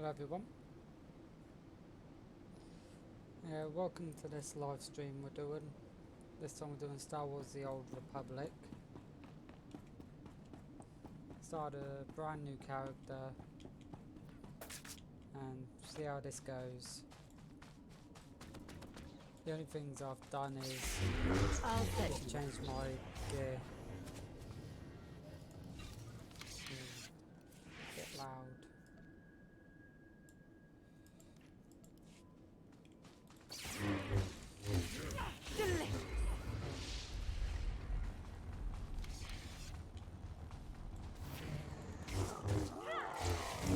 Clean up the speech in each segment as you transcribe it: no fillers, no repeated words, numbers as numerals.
Hello everyone. Welcome to this live stream we're doing. This time we're doing Star Wars The Old Republic. Start a brand new character and see how this goes. The only things I've done is just change my gear. A bit loud.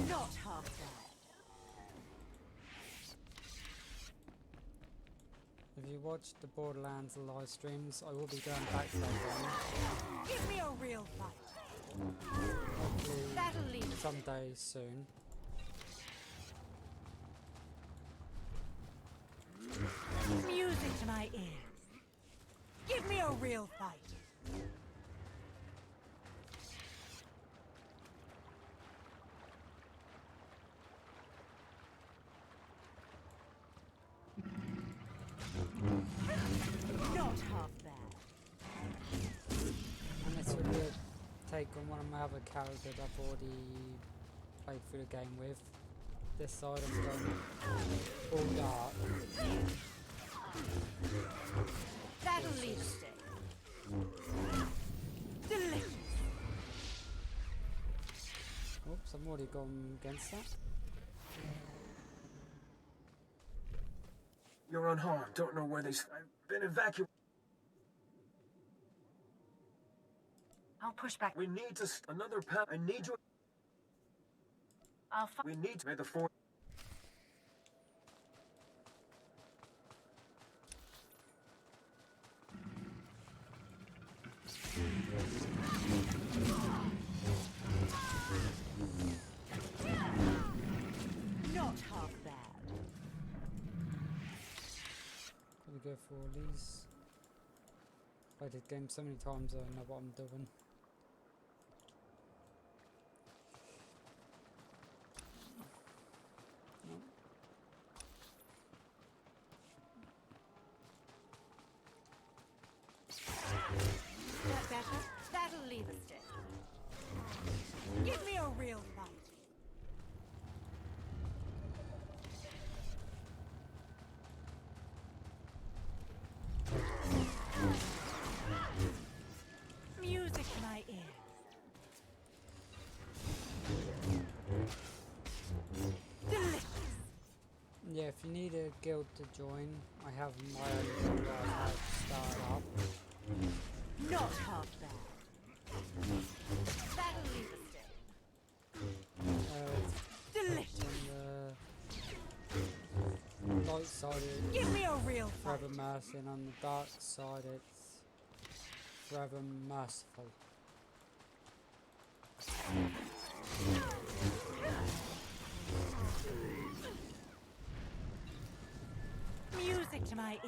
Not half bad. If you watched the Borderlands live streams, I will be going back to that Give me a real fight. one. Hopefully That'll leave us. someday soon. Music to my ears. Give me a real fight. Not half bad. And this will be a take on one of my other characters I've already played through the game with. This side I'm going all dark. That'll leave stay. Delicious. Oops, I've already gone against that. You're unharmed. Don't know where I've been evacuated. I'll push back. We need to another path. I need you. I'll fight. We need to. May the force. Not half bad. Gonna go for all these. Played this game so many times I know what I'm doing. That better? That'll leave us dead. Give me a real fight. Music to my ears. Delicious. Yeah, if you need a guild to join, I have my own guild that I have started up. Not half bad. That'll leave us dead. Delicious. On the light side it's Give me a real fight. Forever Mercy, and on the dark side it's Forever Merciful. Music to my ears.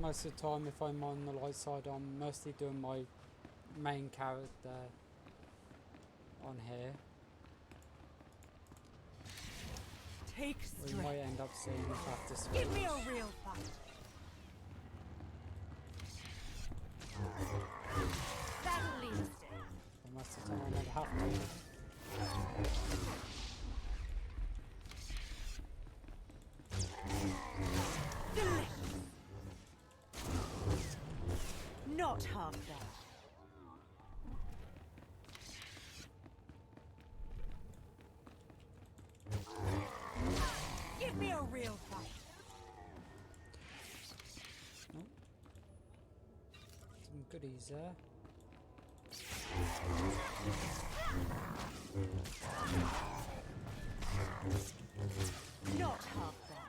Most of the time if I'm on the light side I'm mostly doing my main character on here. Take We strength. might end up seeing if I have to switch. Give me a real fight. That'll leave us dead. But most of the time I never have to. Delicious. Not half bad. Give me a real fight. Some goodies there. Not half bad.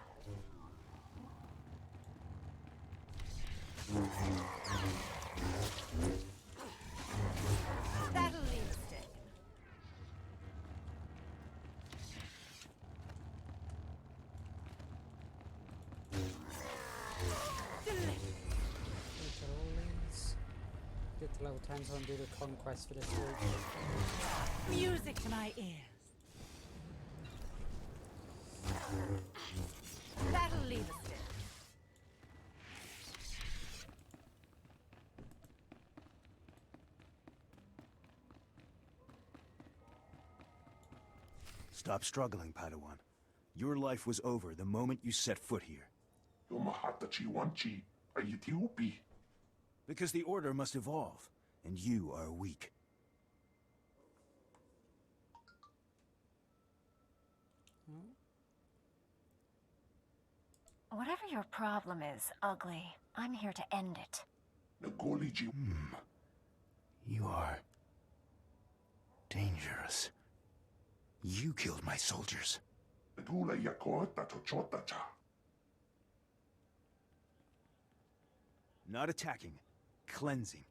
That'll leave us dead. Delicious. Look at all these. Get level 10 so I can do the conquest for this week. Music to my ears. That'll leave us there. Stop struggling, Padawan. Your life was over the moment you set foot here. Because the Order must evolve, and you are weak. Whatever your problem is, Ugly, I'm here to end it. You are... dangerous. You killed my soldiers. Not attacking, cleansing.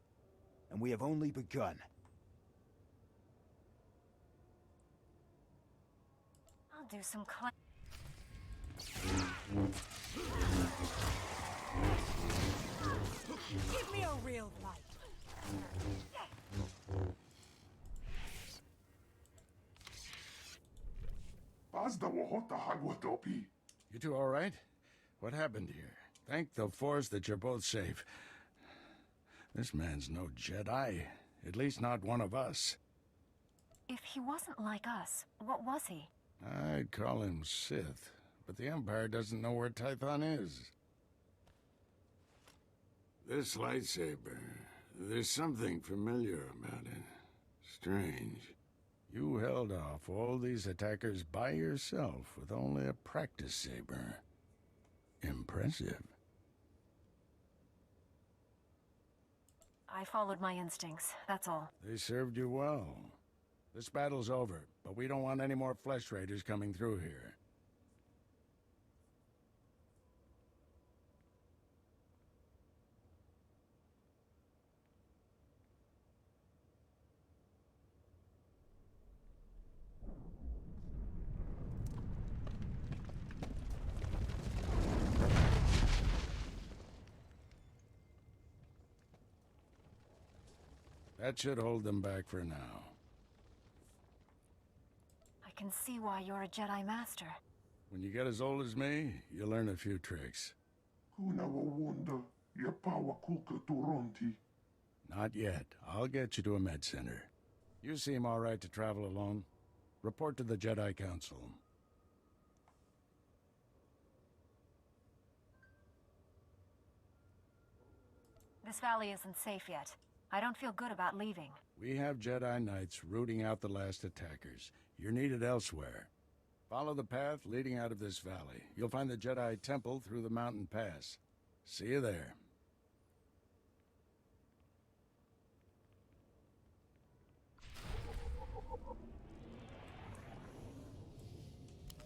And we have only begun. I'll do some Give me a real fight. You two all right? What happened here? Thank the Force that you're both safe. This man's no Jedi. At least not one of us. If he wasn't like us, what was he? I'd call him Sith, but the Empire doesn't know where Tython is. This lightsaber, there's something familiar about it. Strange. You held off all these attackers by yourself with only a practice saber. Impressive. I followed my instincts, that's all. They served you well. This battle's over, but we don't want any more flesh raiders coming through here. That should hold them back for now. I can see why you're a Jedi Master. When you get as old as me, you'll learn a few tricks. Not yet. I'll get you to a med center. You seem all right to travel alone. Report to the Jedi Council. This valley isn't safe yet. I don't feel good about leaving. We have Jedi Knights rooting out the last attackers. You're needed elsewhere. Follow the path leading out of this valley. You'll find the Jedi Temple through the mountain pass. See you there.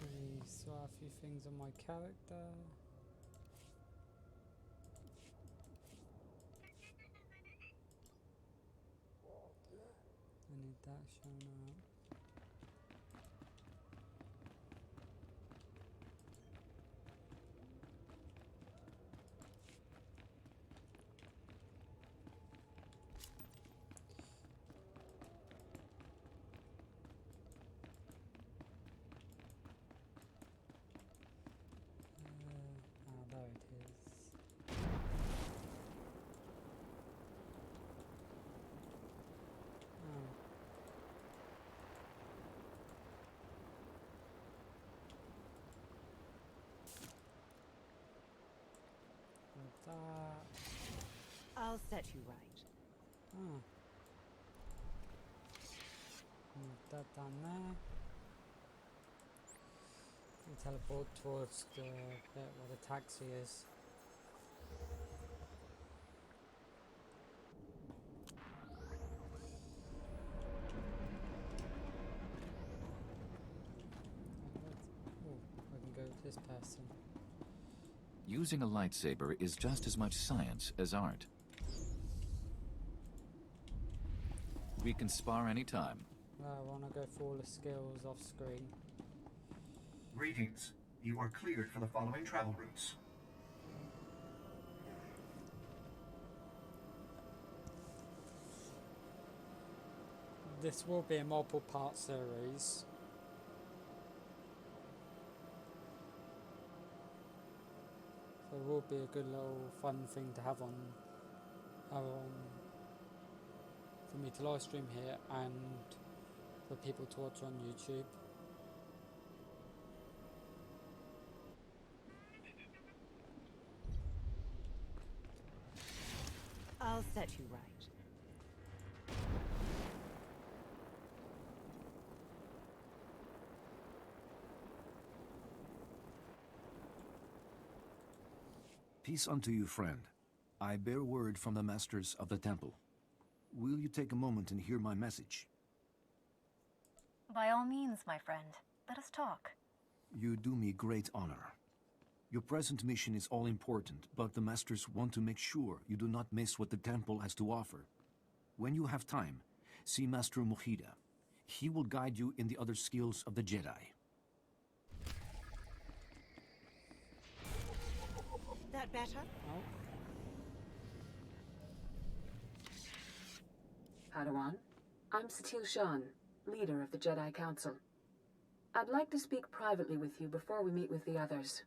We saw a few things on my character. I need that shown up. There it is. Oh. Like that. I'll set you right. Oh. Move that down there. And teleport towards the bit where the taxi is. Oh, I can go with this person. Using a lightsaber is just as much science as art. We can spar anytime. I want to go for all the skills off screen. Greetings. You are cleared for the following travel routes. this will be a multiple part series. So it will be a good little fun thing to have on for me to live stream here and for people to watch on YouTube. I'll set you right. Peace unto you, friend. I bear word from the masters of the temple. Will you take a moment and hear my message? By all means, my friend. Let us talk. You do me great honor. Your present mission is all important, but the masters want to make sure you do not miss what the temple has to offer. When you have time, see Master Mojida. He will guide you in the other skills of the Jedi. That better? Oh, Padawan, I'm Satil Shan, leader of the Jedi Council. I'd like to speak privately with you before we meet with the others.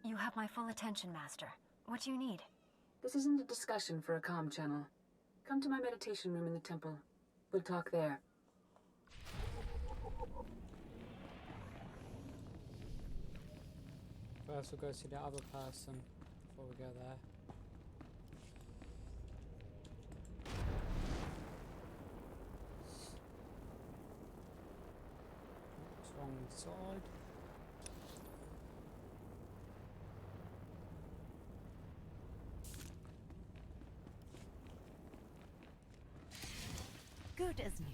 You have my full attention, Master. What do you need? This isn't a discussion for a comm channel. Come to my meditation room in the temple. We'll talk there. first we'll go see the other person before we go there. Oops, wrong side. Good as new.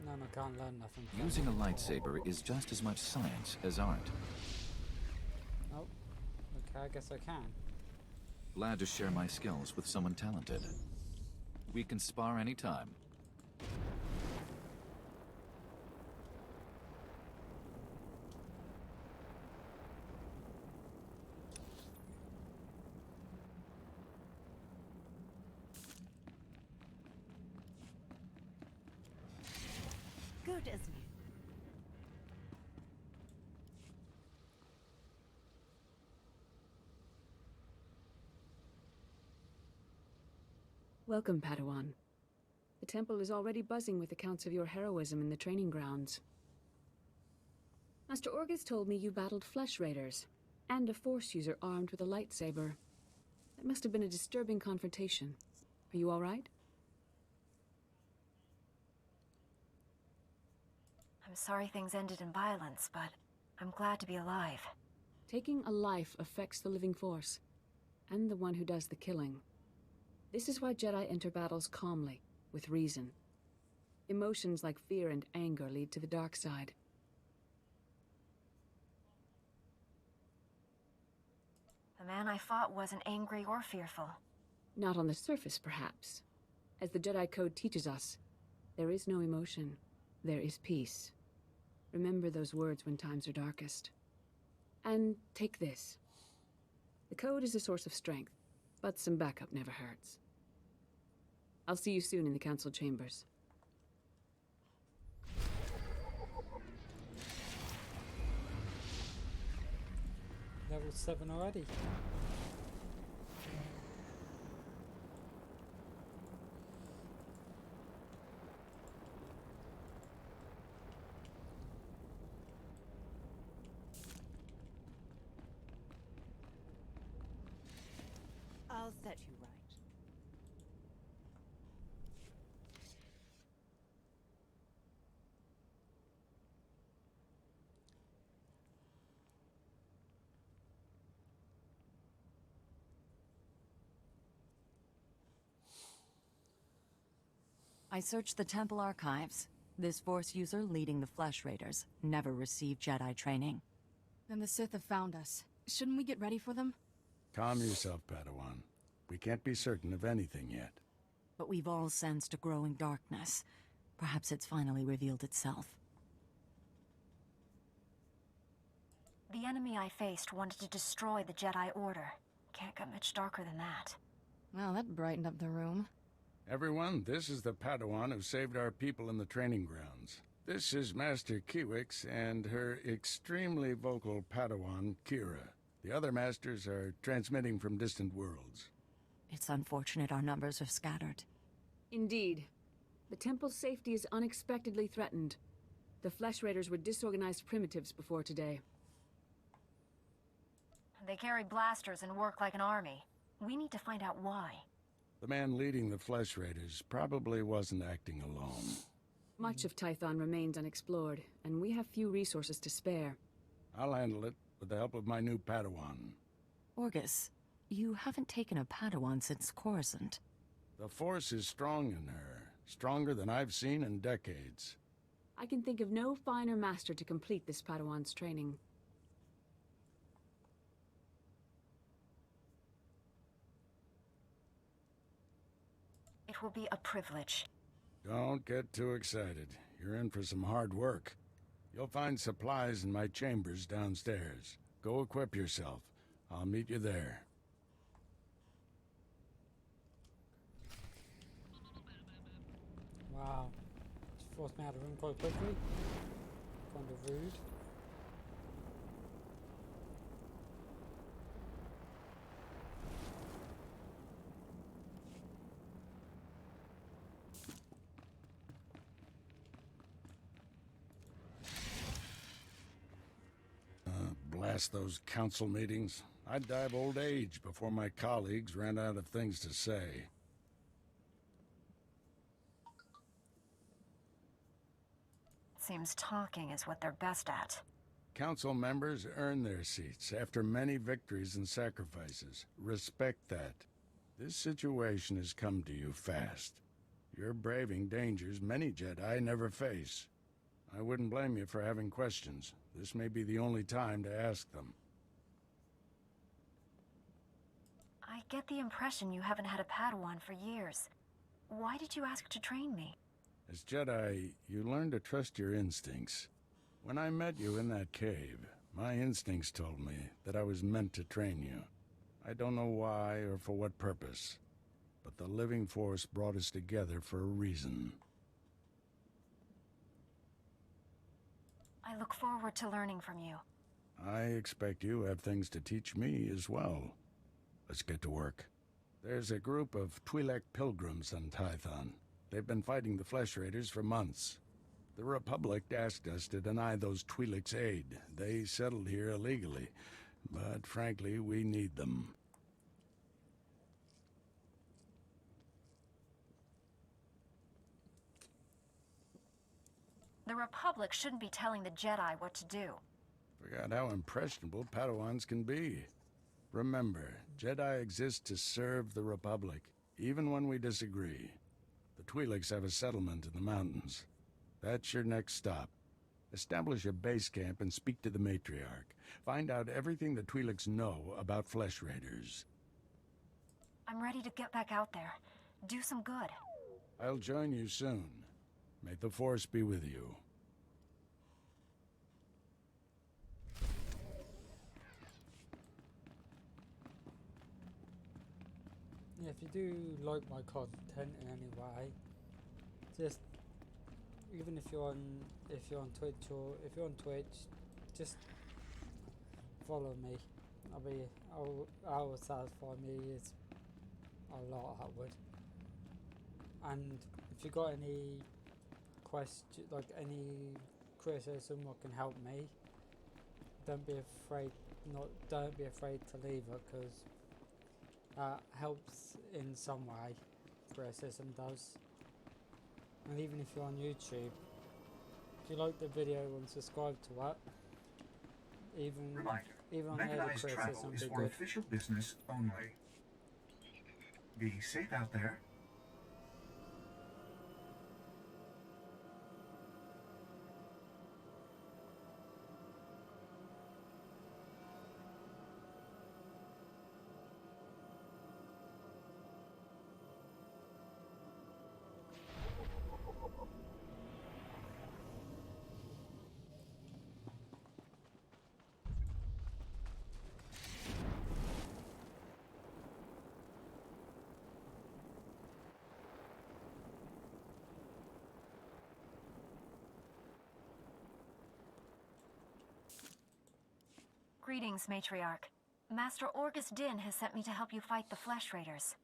No, I can't learn nothing from Using a it. lightsaber is just as much science as art. Oh, okay, I guess I can. Glad to share my skills with someone talented. We can spar anytime. Good as new. Welcome, Padawan. The temple is already buzzing with accounts of your heroism in the training grounds. Master Orgus told me you battled flesh raiders, and a Force user armed with a lightsaber. That must have been a disturbing confrontation. Are you all right? I'm sorry things ended in violence, but I'm glad to be alive. Taking a life affects the living Force, and the one who does the killing. This is why Jedi enter battles calmly, with reason. Emotions like fear and anger lead to the dark side. The man I fought wasn't angry or fearful. Not on the surface, perhaps. As the Jedi Code teaches us, there is no emotion. There is peace. Remember those words when times are darkest. And take this. The Code is a source of strength, but some backup never hurts. I'll see you soon in the Council chambers. Level 7 already. I'll set you right. I searched the temple archives. This Force user leading the Flesh Raiders never received Jedi training. Then the Sith have found us. Shouldn't we get ready for them? Calm yourself, Padawan. We can't be certain of anything yet. But we've all sensed a growing darkness. Perhaps it's finally revealed itself. The enemy I faced wanted to destroy the Jedi Order. Can't get much darker than that. Well, that brightened up the room. Everyone, this is the Padawan who saved our people in the training grounds. This is Master Kiwix and her extremely vocal Padawan, Kira. The other masters are transmitting from distant worlds. It's unfortunate our numbers are scattered. Indeed. The temple's safety is unexpectedly threatened. The Flesh Raiders were disorganized primitives before today. They carry blasters and work like an army. We need to find out why. The man leading the Flesh Raiders probably wasn't acting alone. Much of Tython remains unexplored, and we have few resources to spare. I'll handle it with the help of my new Padawan. Orgus, you haven't taken a Padawan since Coruscant. The Force is strong in her. Stronger than I've seen in decades. I can think of no finer master to complete this Padawan's training. It will be a privilege. Don't get too excited. You're in for some hard work. You'll find supplies in my chambers downstairs. Go equip yourself. I'll meet you there. Wow. Just forced me out of the room quite quickly. Kind of rude. Blast those council meetings. I'd die of old age before my colleagues ran out of things to say. Seems talking is what they're best at. Council members earn their seats after many victories and sacrifices. Respect that. This situation has come to you fast. You're braving dangers many Jedi never face. I wouldn't blame you for having questions. This may be the only time to ask them. I get the impression you haven't had a Padawan for years. Why did you ask to train me? As Jedi, you learn to trust your instincts. When I met you in that cave, my instincts told me that I was meant to train you. I don't know why or for what purpose, but the Living Force brought us together for a reason. I look forward to learning from you. I expect you have things to teach me as well. Let's get to work. There's a group of Twi'lek pilgrims on Tython. They've been fighting the Flesh Raiders for months. The Republic asked us to deny those Twi'leks aid. They settled here illegally, but frankly, we need them. The Republic shouldn't be telling the Jedi what to do. Forgot how impressionable Padawans can be. Remember, Jedi exist to serve the Republic, even when we disagree. The Twi'leks have a settlement in the mountains. That's your next stop. Establish a base camp and speak to the Matriarch. Find out everything the Twi'leks know about Flesh Raiders. I'm ready to get back out there. Do some good. I'll join you soon. May the Force be with you. Yeah, if you do like my content in any way, just even if you're on Twitch or if you're on Twitch, just follow me. I will satisfy me is a lot. That would. And if you got any question, like any criticism or can help me, don't be afraid. Don't be afraid to leave it, because that helps in some way. Criticism does. And even if you're on YouTube, if you like the video and subscribe to it, even on there the Mechanized travel criticism is be for good. official business only. Be safe out there. Greetings, Matriarch. Master Orgus Din has sent me to help you fight the Flesh Raiders.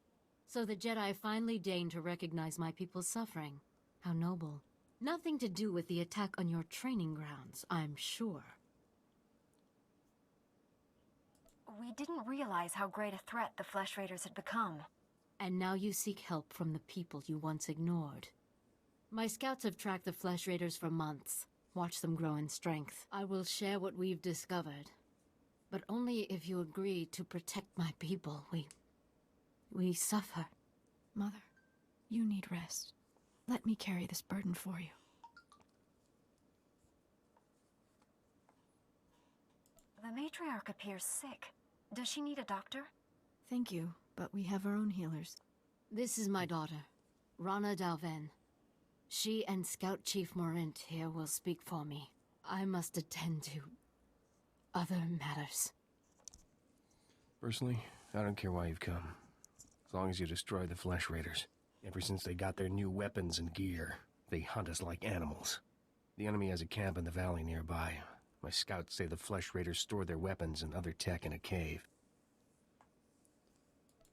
So the Jedi finally deigned to recognize my people's suffering. How noble. Nothing to do with the attack on your training grounds, I'm sure. We didn't realize how great a threat the Flesh Raiders had become. And now you seek help from the people you once ignored. My scouts have tracked the Flesh Raiders for months, watched them grow in strength. I will share what we've discovered, but only if you agree to protect my people. We suffer. Mother, you need rest. Let me carry this burden for you. The Matriarch appears sick. Does she need a doctor? Thank you, but we have our own healers. This is my daughter, Rana Dalven. She and Scout Chief Morint here will speak for me. I must attend to other matters. Personally, I don't care why you've come. As long as you destroy the Flesh Raiders. Ever since they got their new weapons and gear, they hunt us like animals. The enemy has a camp in the valley nearby. My scouts say the Flesh Raiders store their weapons and other tech in a cave.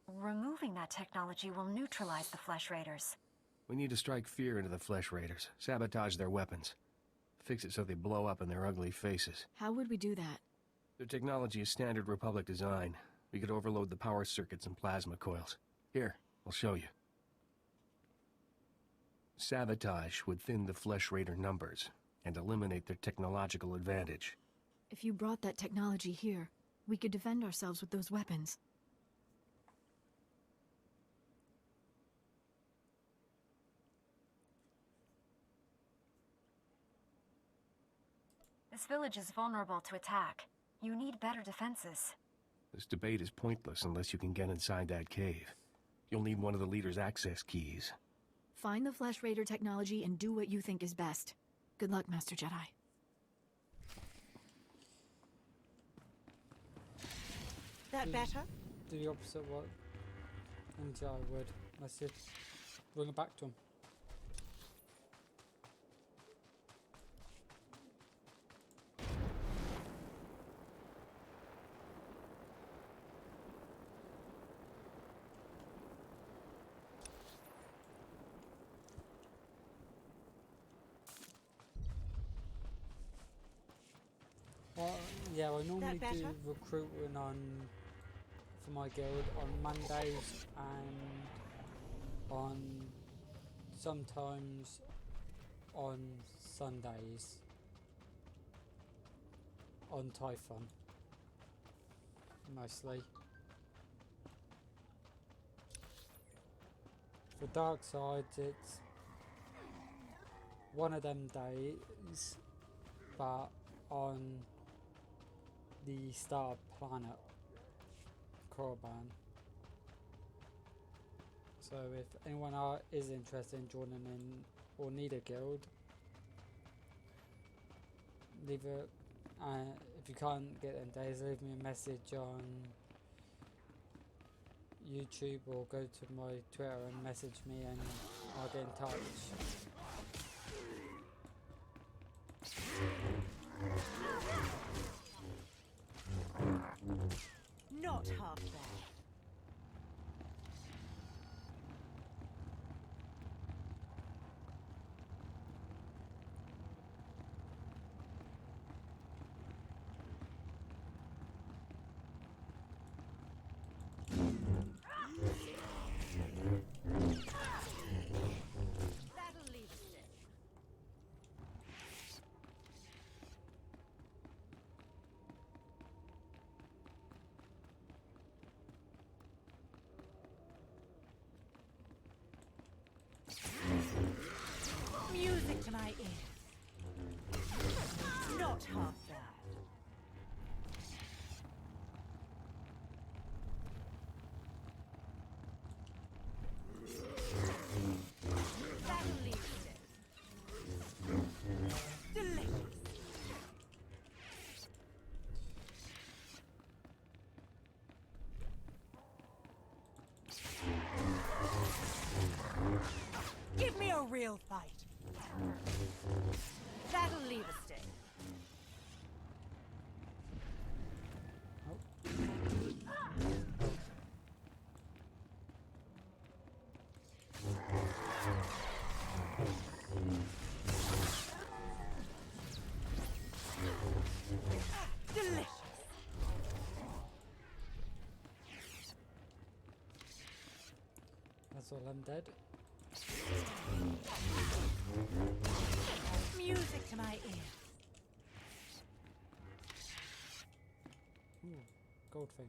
Removing that technology will neutralize the Flesh Raiders. We need to strike fear into the Flesh Raiders, sabotage their weapons. Fix it so they blow up in their ugly faces. How would we do that? Their technology is standard Republic design. We could overload the power circuits and plasma coils. Here, I'll show you. Sabotage would thin the Flesh Raider numbers and eliminate their technological advantage. If you brought that technology here, we could defend ourselves with those weapons. This village is vulnerable to attack. You need better defenses. This debate is pointless unless you can get inside that cave. You'll need one of the leader's access keys. Find the Flesh Raider technology and do what you think is best. Good luck, Master Jedi. That better? Do the opposite what until I would. Let's just bring it back to him. Well, yeah, I normally do recruiting for my guild on Mondays and on sometimes on Sundays on Typhon mostly. For Dark Side it's one of them days, but on the Star Planet Korriban. So if anyone is interested in joining in or need a guild, leave it. If you can't get them days, leave me a message on YouTube or go to my Twitter and message me and I'll get in touch. Not half bad. That'll leave us there. Music to my ears. Not half bad. That'll leave us there. Delicious. Give me a real fight. That'll leave us there. all undead. Music to my ear. Ooh, gold thing.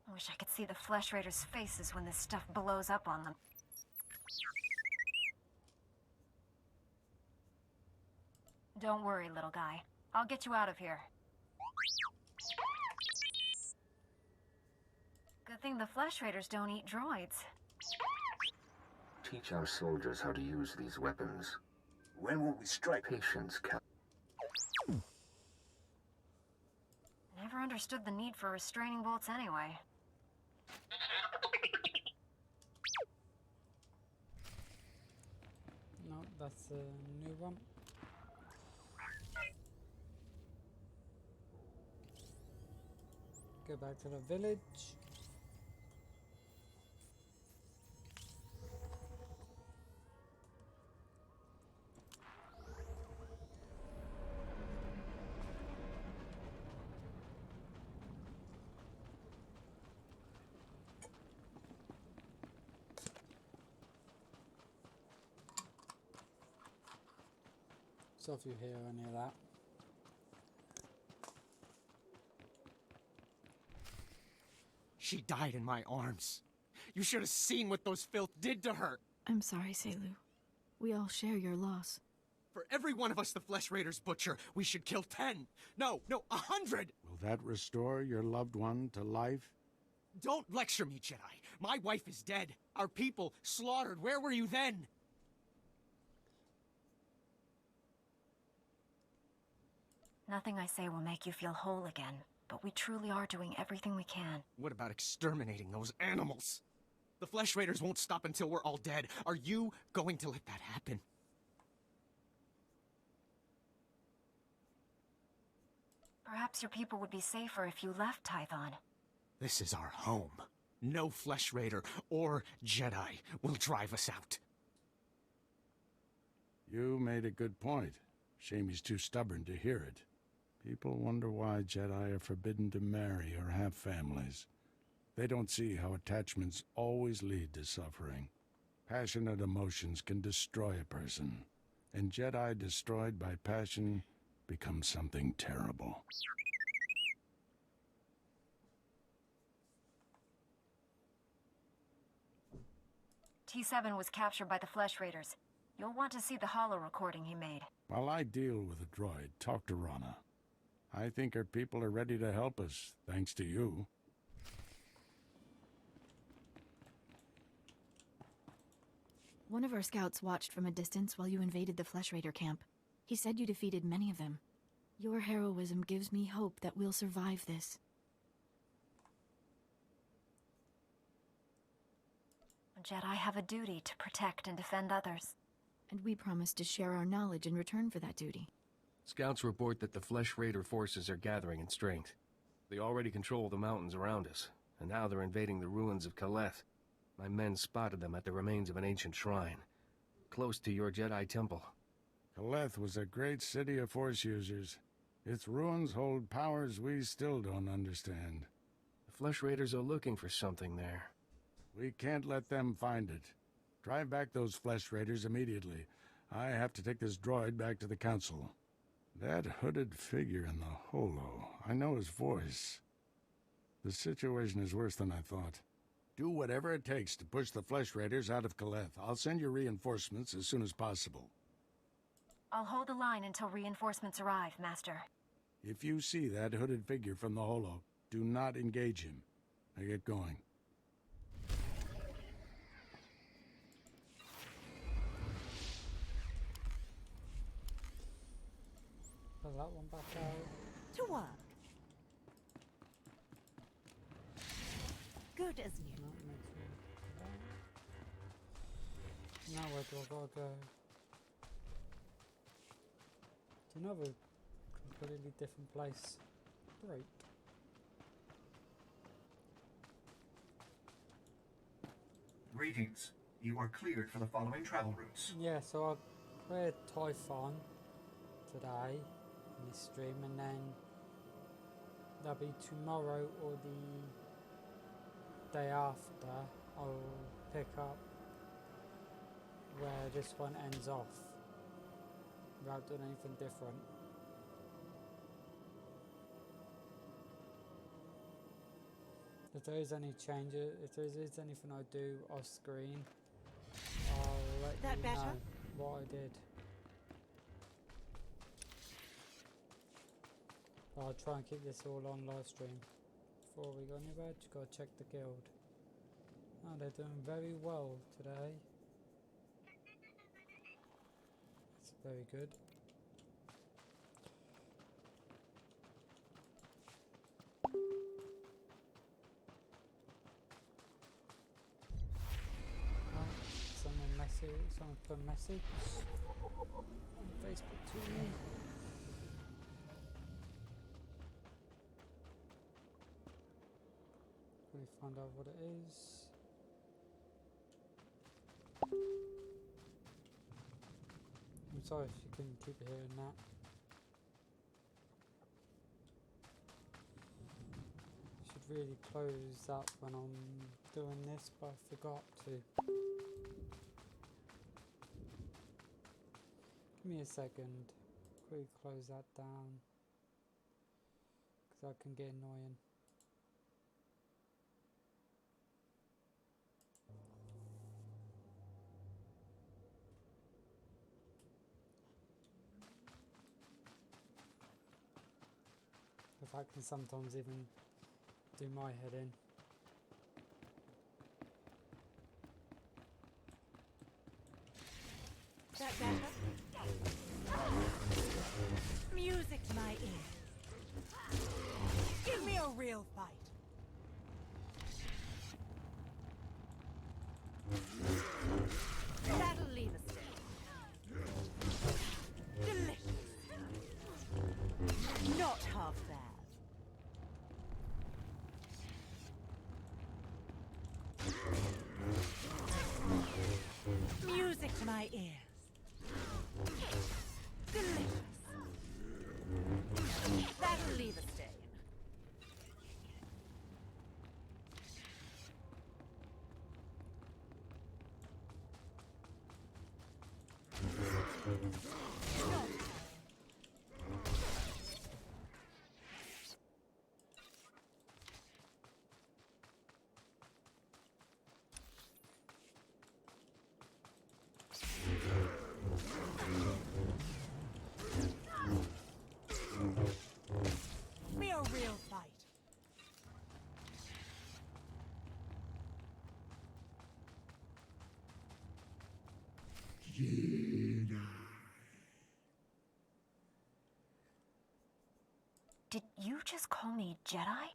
I wish I could see the Flesh Raiders' faces when this stuff blows up on them. Don't worry, little guy. I'll get you out of here. Good thing the Flesh Raiders don't eat droids. Teach our soldiers how to use these weapons. When will we strike? Patience, Cap. Never understood the need for restraining bolts anyway. No, that's a new one. Go back to the village. So if you hear any of that. She died in my arms. You should have seen what those filth did to her. I'm sorry, Selu. We all share your loss. For every one of us the Flesh Raiders butcher, we should kill 10. No, 100! Will that restore your loved one to life? Don't lecture me, Jedi. My wife is dead. Our people slaughtered. Where were you then? Nothing I say will make you feel whole again, but we truly are doing everything we can. What about exterminating those animals? The Flesh Raiders won't stop until we're all dead. Are you going to let that happen? Perhaps your people would be safer if you left Tython. This is our home. No Flesh Raider or Jedi will drive us out. You made a good point. Shame he's too stubborn to hear it. People wonder why Jedi are forbidden to marry or have families. They don't see how attachments always lead to suffering. Passionate emotions can destroy a person, and Jedi destroyed by passion become something terrible. T7 was captured by the Flesh Raiders. You'll want to see the holo recording he made. While I deal with the droid, talk to Rana. I think her people are ready to help us, thanks to you. One of our scouts watched from a distance while you invaded the Flesh Raider camp. He said you defeated many of them. Your heroism gives me hope that we'll survive this. Jedi have a duty to protect and defend others. And we promise to share our knowledge in return for that duty. Scouts report that the Flesh Raider forces are gathering in strength. They already control the mountains around us, and now they're invading the ruins of Kaleth. My men spotted them at the remains of an ancient shrine, close to your Jedi temple. Kaleth was a great city of Force users. Its ruins hold powers we still don't understand. The Flesh Raiders are looking for something there. We can't let them find it. Drive back those Flesh Raiders immediately. I have to take this droid back to the Council. That hooded figure in the holo, I know his voice. The situation is worse than I thought. Do whatever it takes to push the Flesh Raiders out of Kaleth. I'll send you reinforcements as soon as possible. I'll hold the line until reinforcements arrive, Master. If you see that hooded figure from the holo, do not engage him. Now get going. Pull that one back out. To work. Good as new. Now where do I gotta go? To another completely different place. Great. Greetings. You are cleared for the following travel routes. Yeah, so I cleared Typhon today in this stream, and then that'll be tomorrow or the day after. I'll pick up where this one ends off without doing anything different. If there is any changes, if there is anything I do off screen, I'll let you know what I did. I'll try and keep this all on live stream. Before we go anywhere, just gotta check the guild. Oh, they're doing very well today. That's very good. Someone put a message on Facebook to me. Let me find out what it is. I'm sorry if you couldn't keep hearing that. I should really close that when I'm doing this, but I forgot to. Give me a second, quickly close that down, because that can get annoying. That can sometimes even do my head in. Is that better? Music to my ears. Give me a real fight. That'll leave a stain. Delicious. Not half bad. Music to my ears. Delicious. That'll leave a stain. Did you just call me Jedi?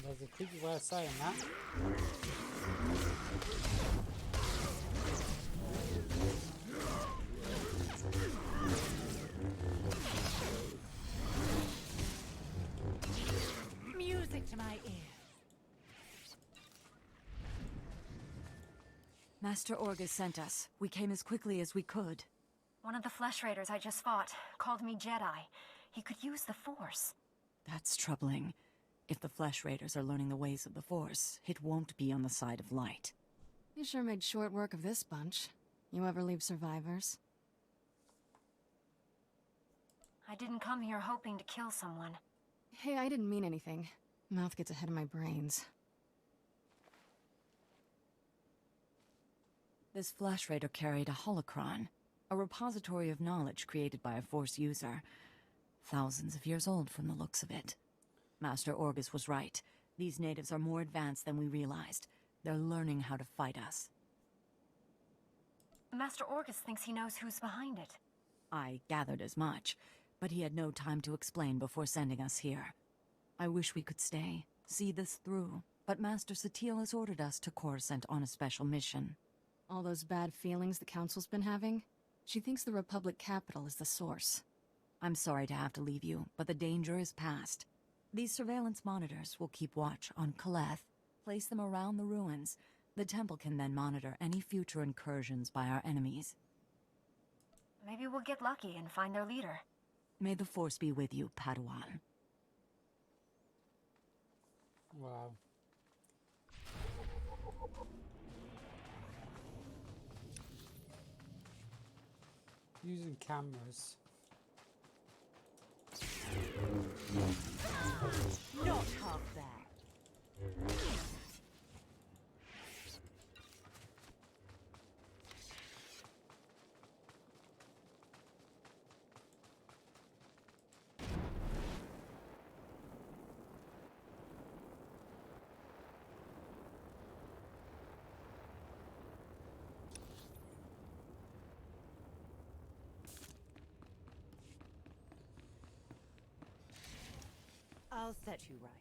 There's a creepy way of saying that. Music to my ears. Master Orgus sent us. We came as quickly as we could. One of the Flesh Raiders I just fought called me Jedi. He could use the Force. That's troubling. If the Flesh Raiders are learning the ways of the Force, it won't be on the side of light. You sure made short work of this bunch. You ever leave survivors? I didn't come here hoping to kill someone. Hey, I didn't mean anything. Mouth gets ahead of my brains. This Flesh Raider carried a holocron, a repository of knowledge created by a Force user. Thousands of years old from the looks of it. Master Orgus was right. These natives are more advanced than we realized. They're learning how to fight us. Master Orgus thinks he knows who's behind it. I gathered as much, but he had no time to explain before sending us here. I wish we could stay, see this through, but Master Satele has ordered us to Coruscant on a special mission. All those bad feelings the Council's been having? She thinks the Republic capital is the source. I'm sorry to have to leave you, but the danger is past. These surveillance monitors will keep watch on Kaleth. Place them around the ruins. The temple can then monitor any future incursions by our enemies. Maybe we'll get lucky and find their leader. May the Force be with you, Padawan. Wow. Using cameras. Not half bad. I'll set you right.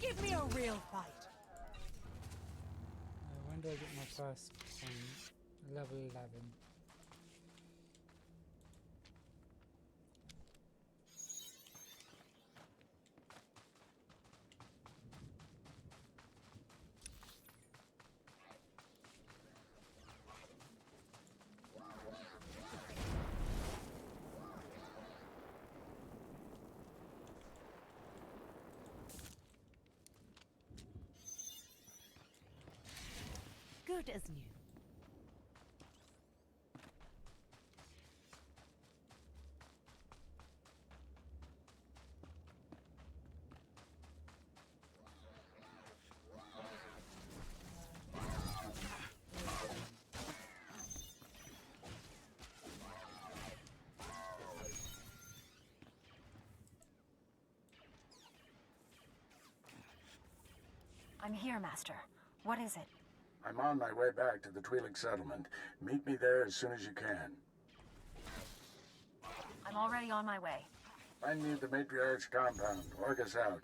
Give me a real fight. When do I get my first point? Level 11. Good as new. I'm here, Master. What is it? I'm on my way back to the Twi'lek settlement. Meet me there as soon as you can. I'm already on my way. Find me at the Matriarch's compound. Orgus out.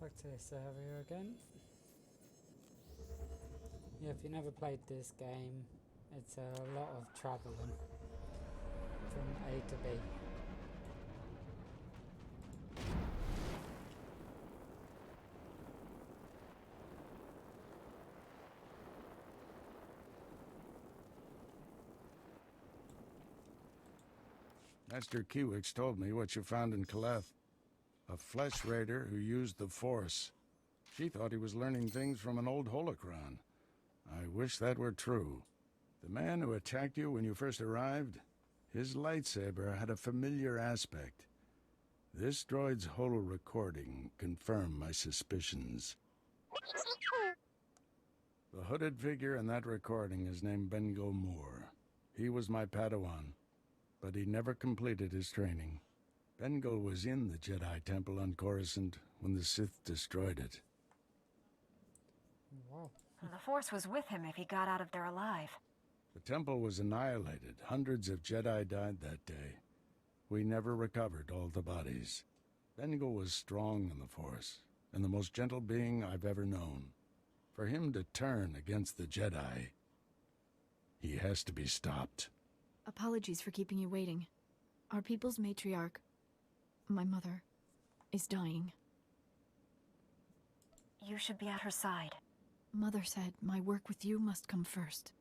Back to this area again. Yeah, if you never played this game, it's a lot of traveling from A to B. Master Kiwix told me what you found in Kaleth. A flesh raider who used the Force. She thought he was learning things from an old holocron. I wish that were true. The man who attacked you when you first arrived, his lightsaber had a familiar aspect. This droid's holo recording confirmed my suspicions. The hooded figure in that recording is named Bengo Moore. He was my Padawan, but he never completed his training. Bengal was in the Jedi Temple on Coruscant when the Sith destroyed it. Wow. The Force was with him if he got out of there alive. The temple was annihilated. Hundreds of Jedi died that day. We never recovered all the bodies. Bengal was strong in the Force, and the most gentle being I've ever known. For him to turn against the Jedi, he has to be stopped. Apologies for keeping you waiting. Our people's matriarch, my mother, is dying. You should be at her side. Mother said my work with you must come first.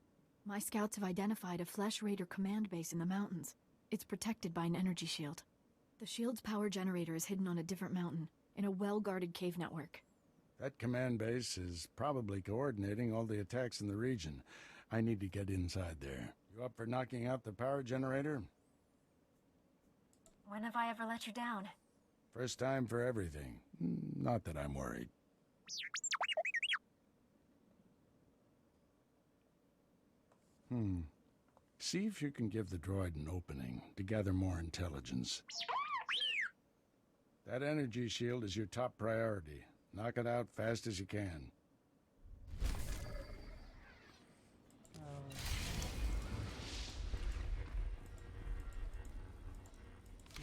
My scouts have identified a Flesh Raider command base in the mountains. It's protected by an energy shield. The shield's power generator is hidden on a different mountain, in a well-guarded cave network. That command base is probably coordinating all the attacks in the region. I need to get inside there. You up for knocking out the power generator? When have I ever let you down? First time for everything. Not that I'm worried. See if you can give the droid an opening to gather more intelligence. That energy shield is your top priority. Knock it out fast as you can.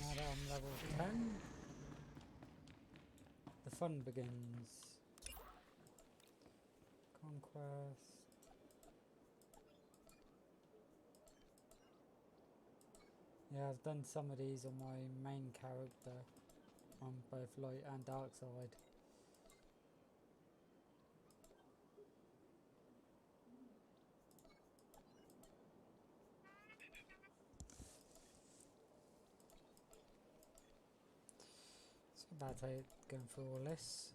Now that I'm level 10, the fun begins. Conquest. Yeah, I've done some of these on my main character on both light and dark side. It's about going through all this.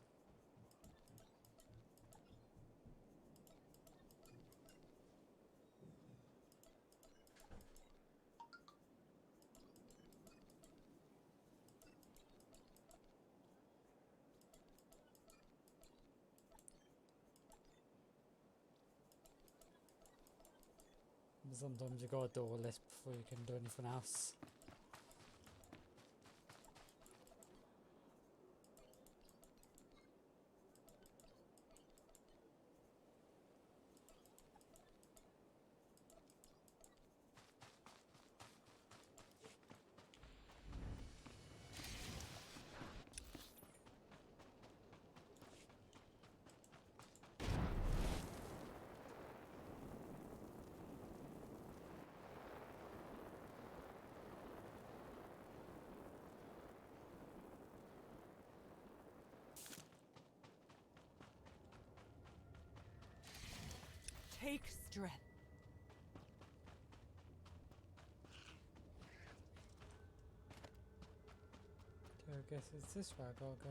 Sometimes you gotta do all this before you can do anything else. Take strength. So I guess it's this way I gotta go.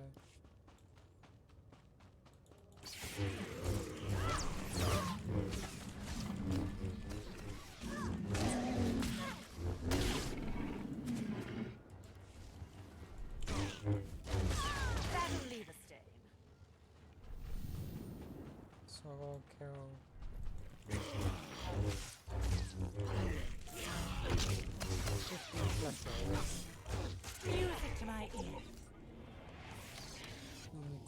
That'll leave a stain. So I'll kill. Music to my ears.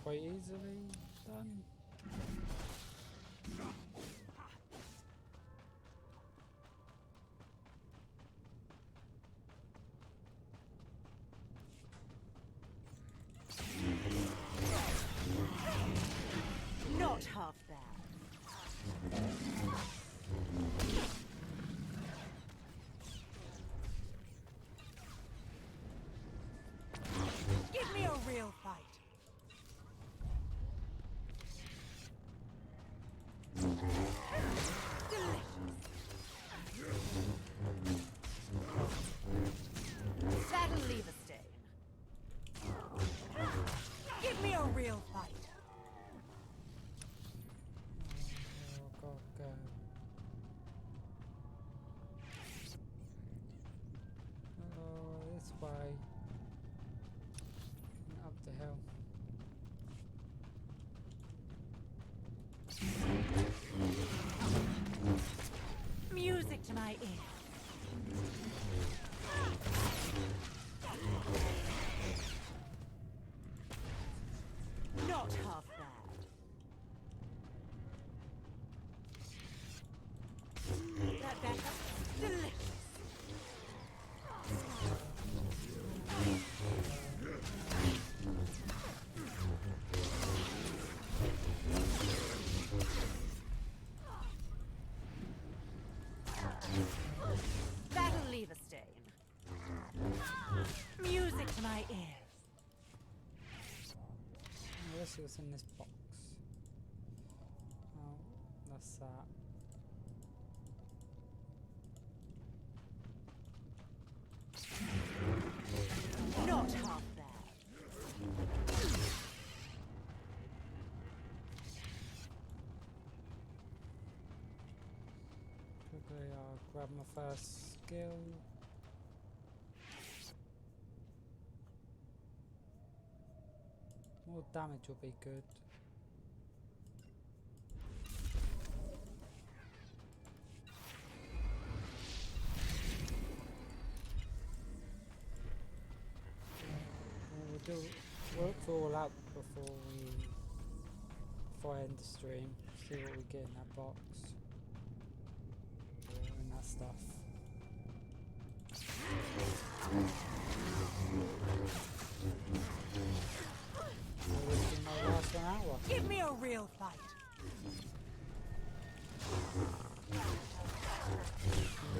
Quite easily done. Not half bad. Give me a real fight. That'll leave a stain. Give me a real fight. Go, go. Oh, this way. And up the hill. Music to my ears. Not half bad. That better? Delicious. That'll leave a stain. Music to my ears. Let's see what's in this box. Oh, that's that. Not half bad. Quickly, I'll grab my first skill. More damage will be good. before I end the stream. See what we get in that box. And that stuff. This is my last 1 hour. Give me a real fight.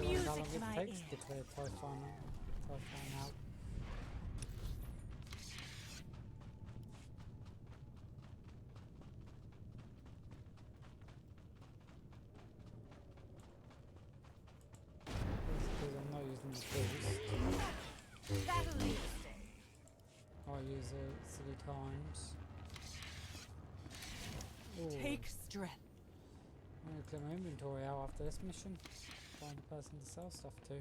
Music How long to my it takes ear. to clear Typhon out. Because I'm not using the boost. That'll leave. I'll use it silly times. Ooh. Take strength. I'm gonna clear my inventory out after this mission. Find a person to sell stuff to.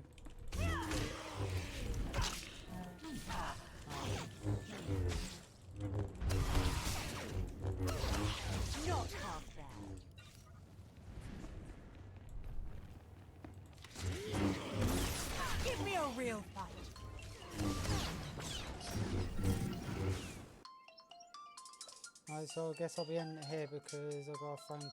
Not half bad. Give me a real fight. Alright, so I guess I'll be ending it here because I've got to phone